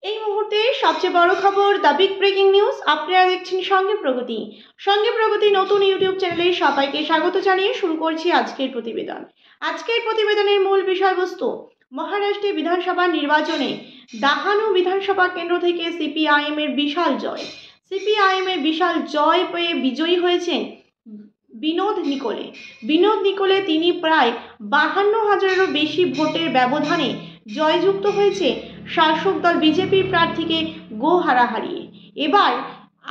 এই মুহূর্তে সবচেয়ে বড় খবর, দ্য বিগ ব্রেকিং নিউজ। আপনারা দেখছেন সঙ্গে প্রগতি। সঙ্গে প্রগতি নতুন ইউটিউব চ্যানেলে সবাইকে স্বাগত জানিয়ে শুরু করছি আজকের প্রতিবেদন। আজকের প্রতিবেদনের মূল বিষয়বস্তু, মহারাষ্ট্রে বিধানসভা নির্বাচনে দাহানু বিধানসভা কেন্দ্র থেকে সিপিআইএম এর বিশাল জয়। সিপিআইএম এর বিশাল জয় পেয়ে বিজয়ী হয়েছেন বিনোদ নিকোলে। বিনোদ নিকোলে তিনি প্রায় 52,000-এরও বেশি ভোটের ব্যবধানে জয়যুক্ত হয়েছে শাসক দল বিজেপির প্রার্থীকে গোহারা হারিয়ে। এবার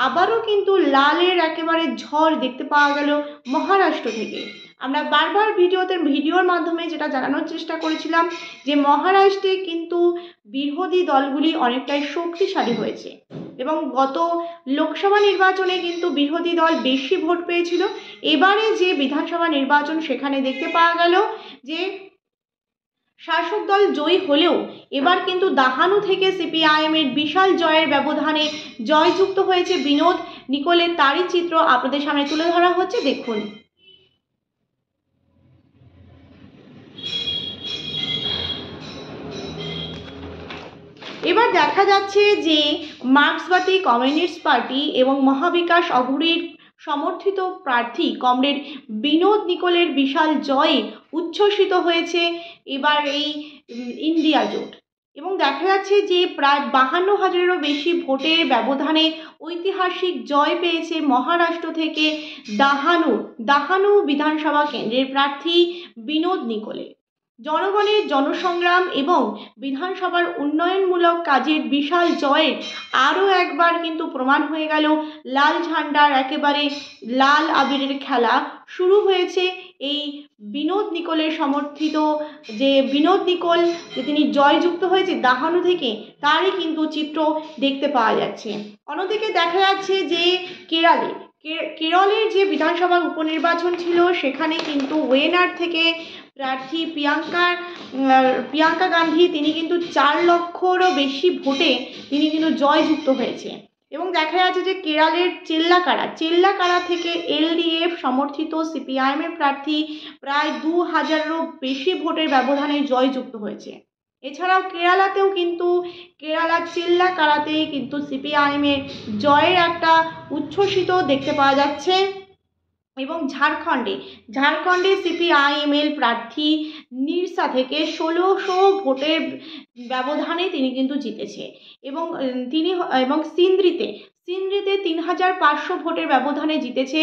আবারও কিন্তু লালের একেবারে ঝড় দেখতে পাওয়া গেল মহারাষ্ট্র থেকে। আমরা বারবার ভিডিওর মাধ্যমে যেটা জানানোর চেষ্টা করেছিলাম যে মহারাষ্ট্রে কিন্তু বিরোধী দলগুলি অনেকটাই শক্তিশালী হয়েছে এবং গত লোকসভা নির্বাচনে কিন্তু বিরোধী দল বেশি ভোট পেয়েছিল। এবারে যে বিধানসভা নির্বাচন সেখানে দেখতে পাওয়া গেল যে শাসক দল জয়ী হলেও এবার কিন্তু দাহানু থেকে সিপিআইএম এর বিশাল জয়ের ব্যবধানে জয়যুক্ত হয়েছে বিনোদ নিকোলে। তারই চিত্র আপনাদের সামনে তুলে ধরা হচ্ছে, দেখুন। এবার দেখা যাচ্ছে যে মার্ক্সবাদী কমিউনিস্ট পার্টি এবং মহাবিকাশ অঘরীর সমর্থিত প্রার্থী কমরেড বিনোদ নিকোলের বিশাল জয়ে উচ্ছ্বসিত হয়েছে এবার এই ইন্ডিয়া জোট। এবং দেখা যাচ্ছে যে প্রায় 52,000-এরও বেশি ভোটের ব্যবধানে ঐতিহাসিক জয় পেয়েছে মহারাষ্ট্র থেকে দাহানু বিধানসভা কেন্দ্রের প্রার্থী বিনোদ নিকোলে। জনগণের জনসংগ্রাম এবং বিধানসভার উন্নয়নমূলক কাজের বিশাল জয়ের আরও একবার কিন্তু প্রমাণ হয়ে গেল লাল ঝান্ডার একেবারে লাল আবিরের খেলা শুরু হয়েছে এই বিনোদ নিকোলের সমর্থিত যে বিনোদ নিকোল যে তিনি জয়যুক্ত হয়েছে দাহানু থেকে, তারই কিন্তু চিত্র দেখতে পাওয়া যাচ্ছে। অন্যদিকে দেখা যাচ্ছে যে কেরলের যে বিধানসভার উপনির্বাচন ছিল সেখানে কিন্তু ওয়েনার থেকে প্রার্থী প্রিয়াঙ্কা গান্ধী তিনি কিন্তু 4 লক্ষেরও বেশি ভোটে তিনি কিন্তু জয়যুক্ত হয়েছে। এবং দেখা যাচ্ছে যে কেরলের চেল্লাকারা থেকে এলডিএফ সমর্থিত সিপিআইএম এর প্রার্থী প্রায় 2,000-এরও বেশি ভোটের ব্যবধানে জয়যুক্ত হয়েছে। এছাড়াও কেরালার চেল্লাকারাতেই কিন্তু সিপিআইএম এর জয়ের একটা উচ্ছ্বসিত দেখতে পাওয়া যাচ্ছে। এবং ঝাড়খণ্ডে সিপিআইএম এর প্রার্থী নিরসা থেকে 1600 ভোটের ব্যবধানে তিনি কিন্তু জিতেছে। এবং সিন্দ্রিতে 3,500 ভোটের ব্যবধানে জিতেছে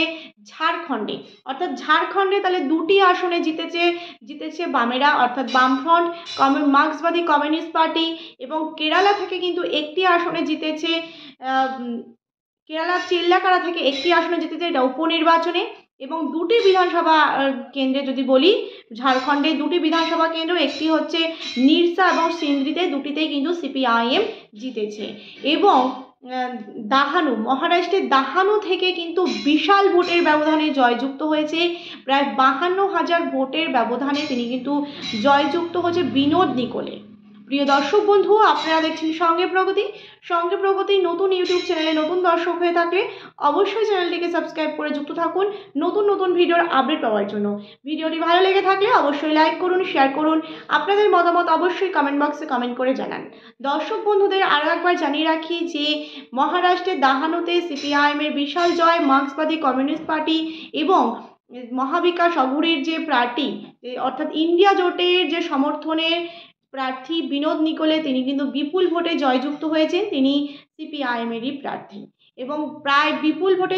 ঝাড়খণ্ডে। অর্থাৎ ঝাড়খণ্ডে তাহলে 2টি আসনে জিতেছে বামেরা, অর্থাৎ বামফ্রন্ট মার্ক্সবাদী কমিউনিস্ট পার্টি। এবং কেরালা থেকে কিন্তু একটি আসনে জিতেছে, কেরালার চেল্লাকারা থেকে একটি আসনে জিতেছে, এটা উপনির্বাচনে। এবং 2টি বিধানসভা কেন্দ্রে যদি বলি, ঝাড়খণ্ডে 2টি বিধানসভা কেন্দ্র, একটি হচ্ছে নিরসা এবং সিন্দ্রিতে, 2টিতেই কিন্তু সিপিআইএম জিতেছে। এবং মহারাষ্ট্রের দাহানু থেকে কিন্তু বিশাল ভোটের ব্যবধানে জয়যুক্ত হয়েছে, প্রায় 52,000 ভোটের ব্যবধানে তিনি কিন্তু জয়যুক্ত হয়েছে বিনোদ নিকোলে। প্রিয় দর্শক বন্ধু, আপনারা দেখছেন সঙ্গে প্রগতি নতুন ইউটিউব চ্যানেলে নতুন দর্শক হয়ে থাকলে অবশ্যই চ্যানেলটিকে সাবস্ক্রাইব করে যুক্ত থাকুন নতুন ভিডিওর আপডেট পাওয়ার জন্য। ভিডিওটি ভালো লেগে থাকলে অবশ্যই লাইক করুন, শেয়ার করুন, আপনাদের মতামত অবশ্যই কমেন্ট বক্সে কমেন্ট করে জানান। দর্শক বন্ধুদের আরও একবার জানিয়ে রাখি যে মহারাষ্ট্রের দাহানুতে সিপিআইএম এর বিশাল জয়, মার্ক্সবাদী কমিউনিস্ট পার্টি এবং মহাবিকাশ অঘরীর যে প্রার্থী অর্থাৎ ইন্ডিয়া জোটের যে সমর্থনের প্রার্থী বিনোদ নিকোলে তিনি কিন্তু বিপুল ভোটে জয়যুক্ত হয়েছেন, তিনি সিপিআইএম এরই প্রার্থী। এবং প্রায় বিপুল ভোটে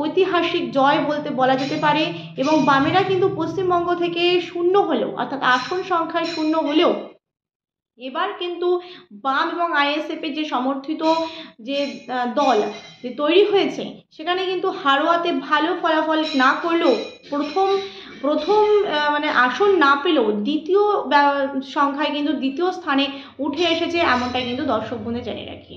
ঐতিহাসিক জয় বলা যেতে পারে। এবং বামেরা কিন্তু পশ্চিমবঙ্গ থেকে শূন্য হলেও, অর্থাৎ আসন সংখ্যায় শূন্য হলেও, এবার কিন্তু বাম এবং আইএসএফ এর যে সমর্থিত যে দল যে তৈরি হয়েছে সেখানে কিন্তু হারোয়াতে ভালো ফলাফল না করলেও প্রথম আসন না পেলেও দ্বিতীয় সংখ্যায় কিন্তু দ্বিতীয় স্থানে উঠে এসেছে, এমনটাই কিন্তু দর্শক বন্ধু জানিয়ে রাখি।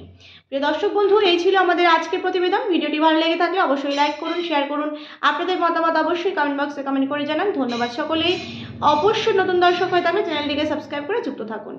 প্রিয় দর্শক বন্ধু, এই ছিল আমাদের আজকের প্রতিবেদন। ভিডিওটি ভালো লেগে থাকলে অবশ্যই লাইক করুন, শেয়ার করুন, আপনাদের মতামত অবশ্যই কমেন্ট বক্সে কমেন্ট করে জানান। ধন্যবাদ সকলেই। অবশ্যই নতুন দর্শক হয়ে থাকলে চ্যানেলটিকে সাবস্ক্রাইব করে যুক্ত থাকুন।